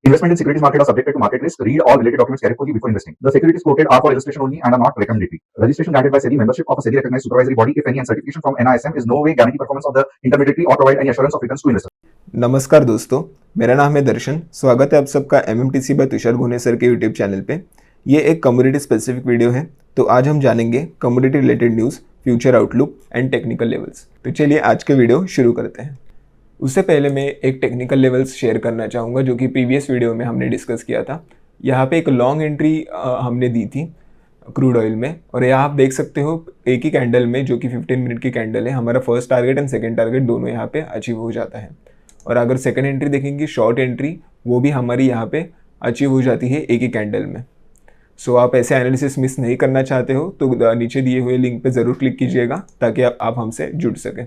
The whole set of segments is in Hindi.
Investment in securities market are subjected to market risk. Read all related documents carefully before investing. The securities quoted are for illustration only and are not recommendatory. Registration granted by SEBI, membership of a SEBI recognized supervisory body, if any, and certification from NISM is no way guarantee performance of the intermediary or provide any assurance of returns to investor. नमस्कार दोस्तों, मेरा नाम है दर्शन। स्वागत है आप सबका MMTC बाय तुषार घोने सर के यूट्यूब चैनल पे। ये एक कमोडिटी स्पेसिफिक वीडियो है, तो आज हम जानेंगे commodity related news, future outlook and technical levels. तो चलिए आज के वीडियो शुरू करते हैं। उससे पहले मैं एक टेक्निकल लेवल्स शेयर करना चाहूँगा जो कि प्रीवियस वीडियो में हमने डिस्कस किया था। यहाँ पे एक लॉन्ग एंट्री हमने दी थी क्रूड ऑयल में, और यहाँ आप देख सकते हो एक ही कैंडल में, जो कि 15 मिनट की कैंडल है, हमारा first target and second target दोनों यहाँ पे अचीव हो जाता है। और अगर सेकंड एंट्री देखेंगे, शॉर्ट एंट्री, वो भी हमारी यहाँ पे अचीव हो जाती है एक ही कैंडल में। सो आप ऐसे एनालिसिस मिस नहीं करना चाहते हो तो नीचे दिए हुए लिंक पे ज़रूर क्लिक कीजिएगा ताकि आप हमसे जुड़ सकें।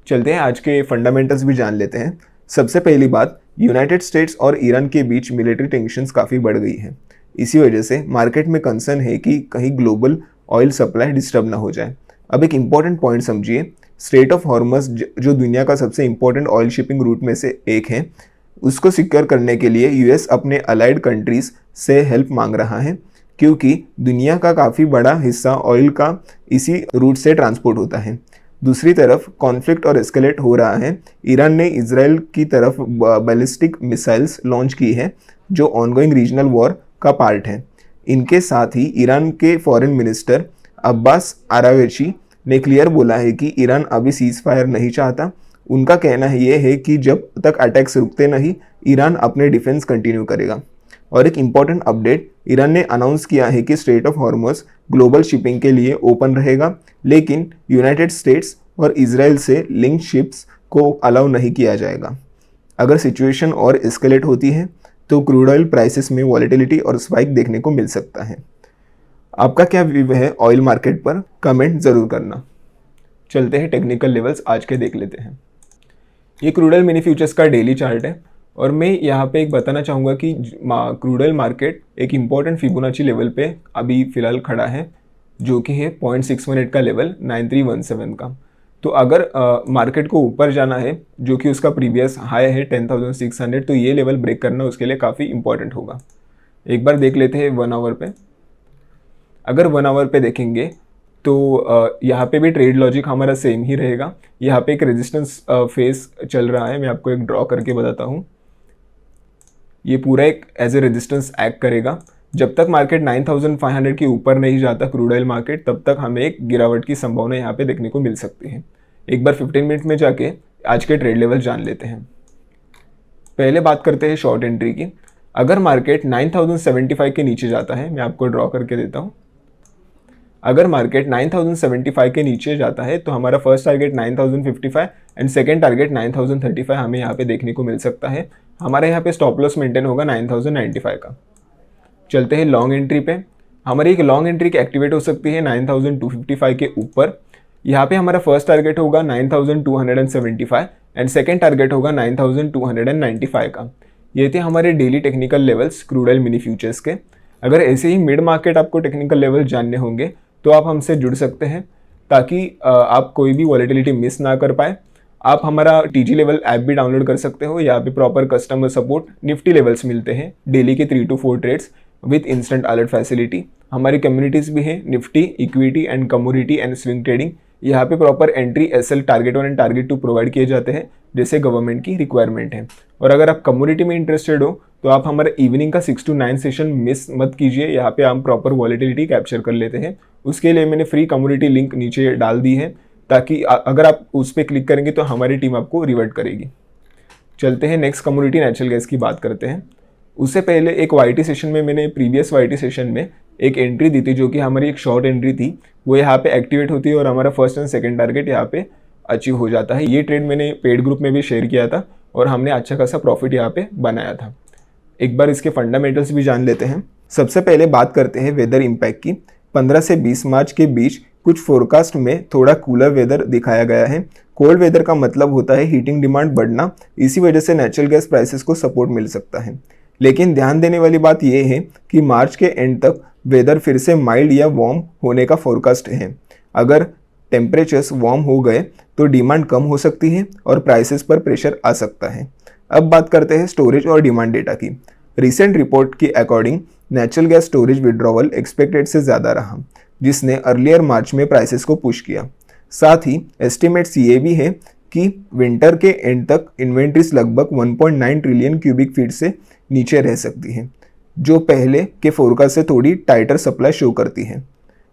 चलते हैं, आज के फंडामेंटल्स भी जान लेते हैं। सबसे पहली बात, यूनाइटेड स्टेट्स और ईरान के बीच मिलिट्री टेंशन्स काफ़ी बढ़ गई है। इसी वजह से मार्केट में कंसर्न है कि कहीं ग्लोबल ऑयल सप्लाई डिस्टर्ब ना हो जाए। अब एक इम्पॉर्टेंट पॉइंट समझिए, स्ट्रेट ऑफ हॉर्मस जो दुनिया का सबसे इम्पॉर्टेंट ऑयल शिपिंग रूट में से एक है, उसको सिक्योर करने के लिए यूएस अपने अलाइड कंट्रीज़ से हेल्प मांग रहा है, क्योंकि दुनिया का काफ़ी बड़ा हिस्सा ऑयल का इसी रूट से ट्रांसपोर्ट होता है। दूसरी तरफ कॉन्फ्लिक्ट और एस्केलेट हो रहा है। ईरान ने इजराइल की तरफ बैलिस्टिक मिसाइल्स लॉन्च की है जो ऑनगोइंग रीजनल वॉर का पार्ट है। इनके साथ ही ईरान के फॉरेन मिनिस्टर अब्बास आरागची ने क्लियर बोला है कि ईरान अभी सीज फायर नहीं चाहता। उनका कहना है ये है कि जब तक अटैक्स रुकते नहीं, ईरान अपने डिफेंस कंटिन्यू करेगा। और एक इम्पॉर्टेंट अपडेट, ईरान ने अनाउंस किया है कि स्ट्रेट ऑफ हॉर्मस ग्लोबल शिपिंग के लिए ओपन रहेगा, लेकिन यूनाइटेड स्टेट्स और इजराइल से लिंक शिप्स को अलाउ नहीं किया जाएगा। अगर सिचुएशन और एस्केलेट होती है तो क्रूड ऑयल प्राइसेस में वॉलेटिलिटी और स्पाइक देखने को मिल सकता है। आपका क्या व्यू है ऑयल मार्केट पर, कमेंट ज़रूर करना। चलते हैं टेक्निकल लेवल्स आज के देख लेते हैं। ये क्रूड ऑयल मिनी फ्यूचर्स का डेली चार्ट है, और मैं यहाँ पे एक बताना चाहूँगा कि क्रूड ऑयल मार्केट एक इम्पॉर्टेंट फिबोनाची लेवल पे अभी फ़िलहाल खड़ा है, जो कि है 0.618 का लेवल 9317 का। तो अगर मार्केट को ऊपर जाना है, जो कि उसका प्रीवियस हाई है 10,600, तो ये लेवल ब्रेक करना उसके लिए काफ़ी इंपॉर्टेंट होगा। एक बार देख लेते हैं 1 आवर पे। अगर 1 आवर पे देखेंगे तो यहाँ पे भी ट्रेड लॉजिक हमारा सेम ही रहेगा। यहाँ पे एक रेजिस्टेंस फेस चल रहा है, मैं आपको एक ड्रॉ करके बताता हूँ। ये पूरा एक एज ए रेजिस्टेंस एक्ट करेगा। जब तक मार्केट 9,500 के ऊपर नहीं जाता क्रूड ऑयल मार्केट, तब तक हमें एक गिरावट की संभावना यहाँ पे देखने को मिल सकती है। एक बार 15 मिनट में जाके आज के ट्रेड लेवल जान लेते हैं। पहले बात करते हैं शॉर्ट एंट्री की। अगर मार्केट 9,075 के नीचे जाता है, मैं आपको ड्रॉ करके देता हूँ। अगर मार्केट 9,075 के नीचे जाता है तो हमारा first target 9,055 and second target 9,035 हमें यहाँ पे देखने को मिल सकता है। हमारे यहाँ पे स्टॉप लॉस मेंटेन होगा 9,095 का। चलते हैं लॉन्ग एंट्री पे। हमारी एक लॉन्ग एंट्री की एक्टिवेट हो सकती है 9,255 के ऊपर। यहाँ पे हमारा फर्स्ट टारगेट होगा 9,275 एंड सेकेंड टारगेट होगा 9,295 का। ये थे हमारे daily technical levels crude oil mini futures के। अगर ऐसे ही मिड मार्केट आपको टेक्निकल लेवल जानने होंगे तो आप हमसे जुड़ सकते हैं, ताकि आप कोई भी वॉलेटिलिटी मिस ना कर पाए। आप हमारा TG लेवल ऐप भी डाउनलोड कर सकते हो। यहाँ पे proper customer support, Nifty levels मिलते हैं, डेली के 3 to 4 trades with instant alert facility. हमारी कम्युनिटीज़ भी हैं, Nifty, equity and commodity and swing trading. यहाँ पे proper entry SL target 1 and target 2 provide किए जाते हैं, जैसे गवर्नमेंट की रिक्वायरमेंट है। और अगर आप कमोडिटी में इंटरेस्टेड हो तो आप हमारा इवनिंग का 6 to 9 सेशन मिस मत कीजिए। यहाँ पे हम प्रॉपर वॉलेटिलिटी कैप्चर कर लेते हैं। उसके लिए मैंने फ्री कमोडिटी लिंक नीचे डाल दी है, ताकि अगर आप उस पर क्लिक करेंगे तो हमारी टीम आपको रिवर्ट करेगी। चलते हैं नेक्स्ट कमोडिटी नेचुरल गैस की बात करते हैं। उससे पहले एक YT सेशन में मैंने प्रीवियस YT सेशन में एक एंट्री दी थी, जो कि हमारी एक शॉर्ट एंट्री थी। वो यहाँ पे एक्टिवेट होती है और हमारा फर्स्ट एंड सेकंड टारगेट यहाँ पे अचीव हो जाता है। ये ट्रेड मैंने पेड ग्रुप में भी शेयर किया था और हमने अच्छा खासा प्रॉफिट यहाँ पे बनाया था। एक बार इसके फंडामेंटल्स भी जान लेते हैं। सबसे पहले बात करते हैं वेदर इम्पैक्ट की। 15 से 20 मार्च के बीच कुछ फोरकास्ट में थोड़ा कूलर वेदर दिखाया गया है। कोल्ड वेदर का मतलब होता है हीटिंग डिमांड बढ़ना, इसी वजह से नेचुरल गैस प्राइसेस को सपोर्ट मिल सकता है। लेकिन ध्यान देने वाली बात यह है कि मार्च के एंड तक वेदर फिर से माइल्ड या वार्म होने का फोरकास्ट है। अगर टेम्परेचर्स वार्म हो गए तो डिमांड कम हो सकती है और प्राइसेस पर प्रेशर आ सकता है। अब बात करते हैं स्टोरेज और डिमांड डेटा की। रिसेंट रिपोर्ट के according natural gas storage withdrawal expected से ज़्यादा रहा, जिसने अर्लियर मार्च में प्राइसेस को पुश किया। साथ ही एस्टिमेट्स ये भी है कि विंटर के एंड तक इन्वेंट्रीज लगभग 1.9 ट्रिलियन क्यूबिक फीट से नीचे रह सकती है, जो पहले के फोरकास्ट से थोड़ी टाइटर सप्लाई शो करती है।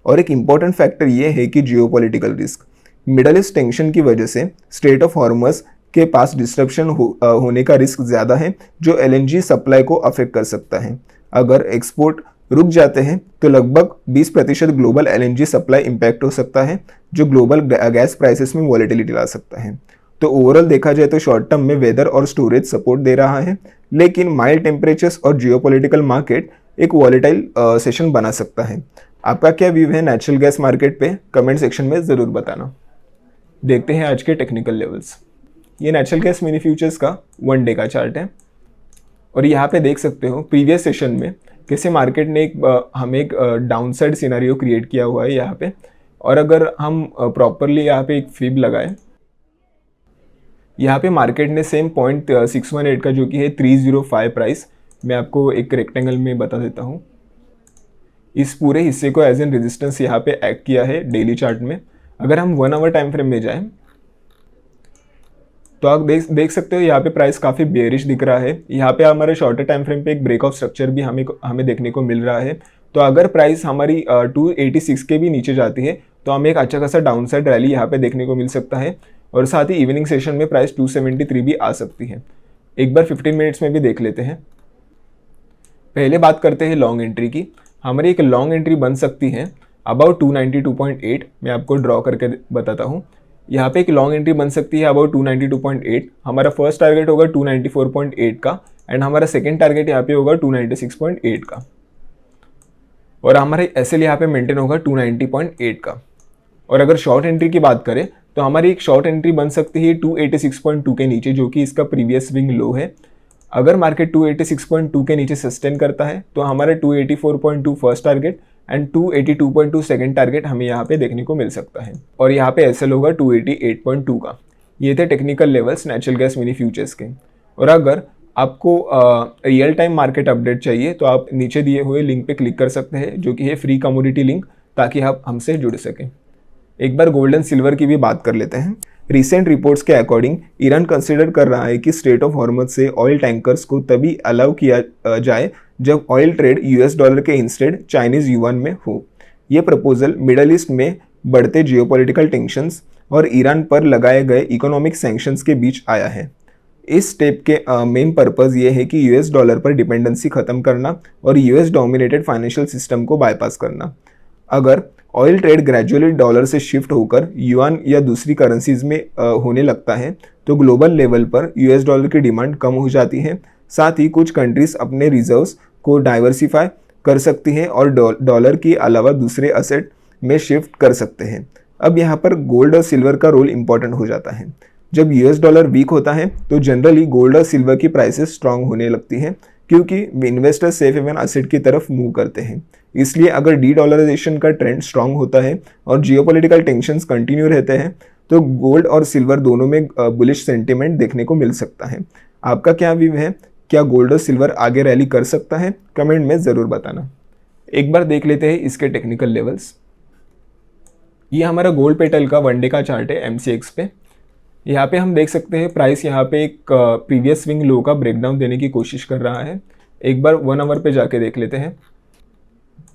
और एक इम्पॉर्टेंट फैक्टर ये है कि geopolitical risk, middle east tension की वजह से स्ट्रेट ऑफ हॉर्मस के पास डिस्ट्रप्शन होने का रिस्क ज़्यादा है, जो एलएनजी सप्लाई को अफेक्ट कर सकता है। अगर एक्सपोर्ट रुक जाते हैं तो लगभग 20% ग्लोबल एलएनजी सप्लाई इंपैक्ट हो सकता है, जो ग्लोबल गैस प्राइसेस में वॉलेटिलिटी ला सकता है। तो ओवरऑल देखा जाए तो शॉर्ट टर्म में वेदर और स्टोरेज सपोर्ट दे रहा है, लेकिन माइल्ड टेम्परेचर्स और जियोपॉलिटिकल मार्केट एक वॉलेटाइल सेशन बना सकता है। आपका क्या व्यू है नेचुरल गैस मार्केट पे, कमेंट सेक्शन में ज़रूर बताना। देखते हैं आज के टेक्निकल लेवल्स। ये नेचुरल गैस मिनी फ्यूचर्स का 1 डे का चार्ट है और यहाँ पे देख सकते हो प्रीवियस सेशन में कैसे मार्केट ने हमें एक डाउनसाइड सिनेरियो क्रिएट किया हुआ है यहाँ पे। और अगर हम प्रॉपरली यहाँ पे एक फिब लगाए, यहाँ पे मार्केट ने सेम 0.618 का जो कि है 305 प्राइस, मैं आपको एक रेक्टेंगल में बता देता हूँ, इस पूरे हिस्से को एज एन रेजिस्टेंस यहाँ पे एक्ट किया है डेली चार्ट में। अगर हम 1 आवर टाइम फ्रेम में जाएं तो आप देख सकते हो यहाँ पे प्राइस काफ़ी बेयरिश दिख रहा है। यहाँ पे हमारे शॉर्टर टाइम फ्रेम पे एक ब्रेक ऑफ स्ट्रक्चर भी हमें देखने को मिल रहा है। तो अगर प्राइस हमारी 286 के भी नीचे जाती है तो हमें एक अच्छा खासा डाउनसाइड रैली यहाँ पे देखने को मिल सकता है। और साथ ही इवनिंग सेशन में प्राइस 273 भी आ सकती है। एक बार 15 मिनट्स में भी देख लेते हैं। पहले बात करते हैं लॉन्ग एंट्री की। हमारी एक लॉन्ग एंट्री बन सकती है अबाउट 292.8, मैं आपको ड्रॉ करके बताता हूँ। यहाँ पे एक लॉन्ग एंट्री बन सकती है अबाउट 292.8। हमारा फर्स्ट टारगेट होगा 294.8 का एंड हमारा सेकेंड टारगेट यहाँ पे होगा 296.8 का और हमारा एसएल यहाँ पे मेंटेन होगा 290.8 का। और अगर शॉर्ट एंट्री की बात करें तो हमारी एक शॉर्ट एंट्री बन सकती है 286.2 के नीचे, जो कि इसका प्रीवियस स्विंग लो है। अगर मार्केट 286.2 के नीचे सस्टेन करता है तो हमारा 284.2 first target and 282.2 second target हमें यहाँ पे देखने को मिल सकता है। और यहाँ पे एसएल होगा 288.2 का। ये थे technical levels natural gas mini futures के। और अगर आपको रियल टाइम मार्केट अपडेट चाहिए तो आप नीचे दिए हुए लिंक पे क्लिक कर सकते हैं, जो कि है फ्री कमोडिटी लिंक, ताकि आप हमसे जुड़ सकें। एक बार गोल्ड एंड सिल्वर की भी बात कर लेते हैं। रिसेंट रिपोर्ट्स के अकॉर्डिंग ईरान कंसिडर कर रहा है कि स्ट्रेट ऑफ हॉर्मज से ऑयल टैंकर्स को तभी अलाउ किया जाए जब ऑयल ट्रेड यूएस डॉलर के इंस्टेड चाइनीज युआन में हो। ये प्रपोजल मिडल ईस्ट में बढ़ते जियोपॉलिटिकल टेंशंस और ईरान पर लगाए गए इकोनॉमिक सैंक्शंस के बीच आया है। इस स्टेप के मेन पर्पस ये है कि यूएस डॉलर पर डिपेंडेंसी खत्म करना और यूएस डोमिनेटेड फाइनेंशियल सिस्टम को बाईपास करना। अगर ऑयल ट्रेड ग्रेजुअली डॉलर से शिफ्ट होकर युआन या दूसरी करेंसीज में होने लगता है तो ग्लोबल लेवल पर यूएस डॉलर की डिमांड कम हो जाती है। साथ ही कुछ कंट्रीज अपने रिजर्व्स को डाइवर्सिफाई कर सकती हैं और डॉलर के अलावा दूसरे असेट में शिफ्ट कर सकते हैं। अब यहाँ पर गोल्ड और सिल्वर का रोल इंपॉर्टेंट हो जाता है। जब यूएस डॉलर वीक होता है तो जनरली गोल्ड और सिल्वर की प्राइसेस स्ट्रांग होने लगती हैं, क्योंकि इन्वेस्टर सेफ हेवन एसेट की तरफ मूव करते हैं। इसलिए अगर डी डॉलराइजेशन का ट्रेंड स्ट्रांग होता है और जियोपॉलिटिकल टेंशंस कंटिन्यू रहते हैं तो गोल्ड और सिल्वर दोनों में बुलिश सेंटिमेंट देखने को मिल सकता है। आपका क्या व्यू है? क्या गोल्ड और सिल्वर आगे रैली कर सकता है? कमेंट में ज़रूर बताना। एक बार देख लेते हैं इसके टेक्निकल लेवल्स। ये हमारा गोल्ड पेटल का 1 डे का चार्ट है एमसीएक्स पे। यहाँ पे हम देख सकते हैं प्राइस यहाँ पे एक प्रीवियस स्विंग लो का ब्रेकडाउन देने की कोशिश कर रहा है। एक बार 1 आवर पे जाके देख लेते हैं।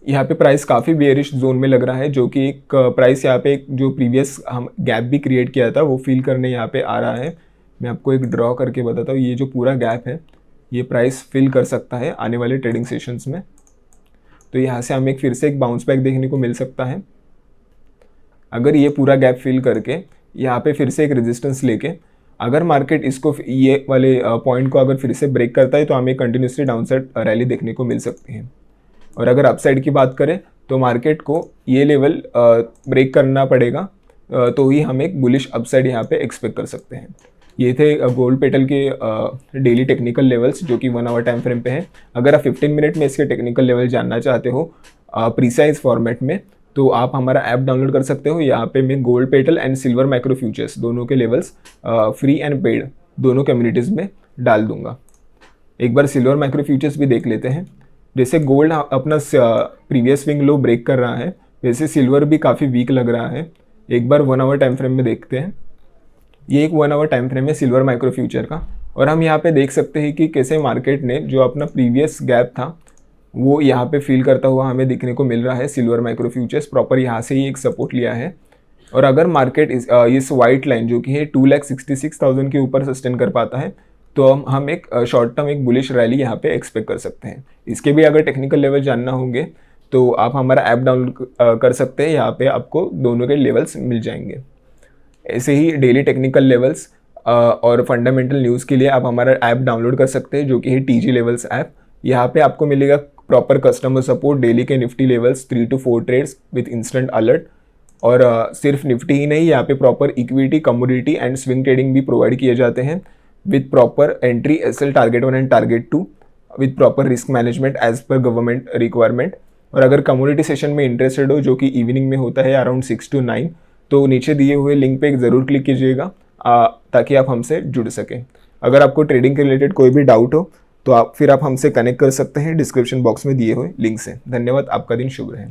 यहाँ पे प्राइस काफ़ी बेयरिश जोन में लग रहा है, जो कि एक प्राइस यहाँ पे एक जो प्रीवियस हम गैप भी क्रिएट किया था वो फील करने यहाँ पे आ रहा है। मैं आपको एक ड्रॉ करके बताता हूँ। ये जो पूरा गैप है ये प्राइस फिल कर सकता है आने वाले ट्रेडिंग सेशंस में। तो यहाँ से हमें फिर से एक बाउंस बैक देखने को मिल सकता है। अगर ये पूरा गैप फिल करके यहाँ पे फिर से एक रेजिस्टेंस लेके अगर मार्केट इसको ये वाले पॉइंट को अगर फिर से ब्रेक करता है तो हमें कंटिन्यूसली डाउनसाइड रैली देखने को मिल सकती है। और अगर अपसाइड की बात करें तो मार्केट को ये लेवल ब्रेक करना पड़ेगा, तो ही हम एक बुलिश अपसाइड यहाँ पे एक्सपेक्ट कर सकते हैं। ये थे गोल्ड पेटल के डेली टेक्निकल लेवल्स, जो कि 1 आवर टाइम फ्रेम पे हैं। अगर आप 15 मिनट में इसके टेक्निकल लेवल जानना चाहते हो प्रीसाइज फॉर्मेट में, तो आप हमारा ऐप डाउनलोड कर सकते हो। यहाँ पे मैं gold petal and silver micro futures दोनों के लेवल्स फ्री एंड पेड दोनों कम्युनिटीज़ में डाल दूंगा। एक बार सिल्वर माइक्रो फ्यूचर्स भी देख लेते हैं। जैसे गोल्ड अपना प्रीवियस स्विंग लो ब्रेक कर रहा है, वैसे सिल्वर भी काफ़ी वीक लग रहा है। एक बार 1 आवर टाइम फ्रेम में देखते हैं। ये एक 1 आवर टाइम फ्रेम है सिल्वर माइक्रो फ्यूचर का, और हम यहाँ पे देख सकते हैं कि कैसे मार्केट ने जो अपना प्रीवियस गैप था वो यहाँ पे फील करता हुआ हमें दिखने को मिल रहा है। सिल्वर माइक्रो फ्यूचर्स प्रॉपर यहाँ से ही एक सपोर्ट लिया है, और अगर मार्केट इस वाइट लाइन जो कि है 2,66,000 के ऊपर सस्टेन कर पाता है तो हम एक शॉर्ट टर्म एक बुलिश रैली यहाँ पे एक्सपेक्ट कर सकते हैं। इसके भी अगर टेक्निकल लेवल जानना होंगे तो आप हमारा ऐप डाउनलोड कर सकते हैं, यहाँ पे आपको दोनों के लेवल्स मिल जाएंगे। ऐसे ही डेली टेक्निकल लेवल्स और फंडामेंटल न्यूज़ के लिए आप हमारा ऐप डाउनलोड कर सकते हैं जो कि है टीजी लेवल्स ऐप। यहाँ पे आपको मिलेगा प्रॉपर कस्टमर सपोर्ट, डेली के Nifty levels, 3 to 4 trades with instant alert, और सिर्फ निफ्टी ही नहीं, यहाँ पे proper equity, commodity and swing trading भी प्रोवाइड किए जाते हैं with proper entry SL target 1 and target 2 with proper risk management as per government requirement. और अगर कम्युनिटी सेशन में इंटरेस्टेड हो जो कि इवनिंग में होता है अराउंड 6 to 9, तो नीचे दिए हुए लिंक पे ज़रूर क्लिक कीजिएगा ताकि आप हमसे जुड़ सकें। अगर आपको ट्रेडिंग के रिलेटेड कोई भी डाउट हो तो आप हमसे कनेक्ट कर सकते हैं डिस्क्रिप्शन बॉक्स में दिए हुए लिंक से। धन्यवाद, आपका दिन शुभ रहे।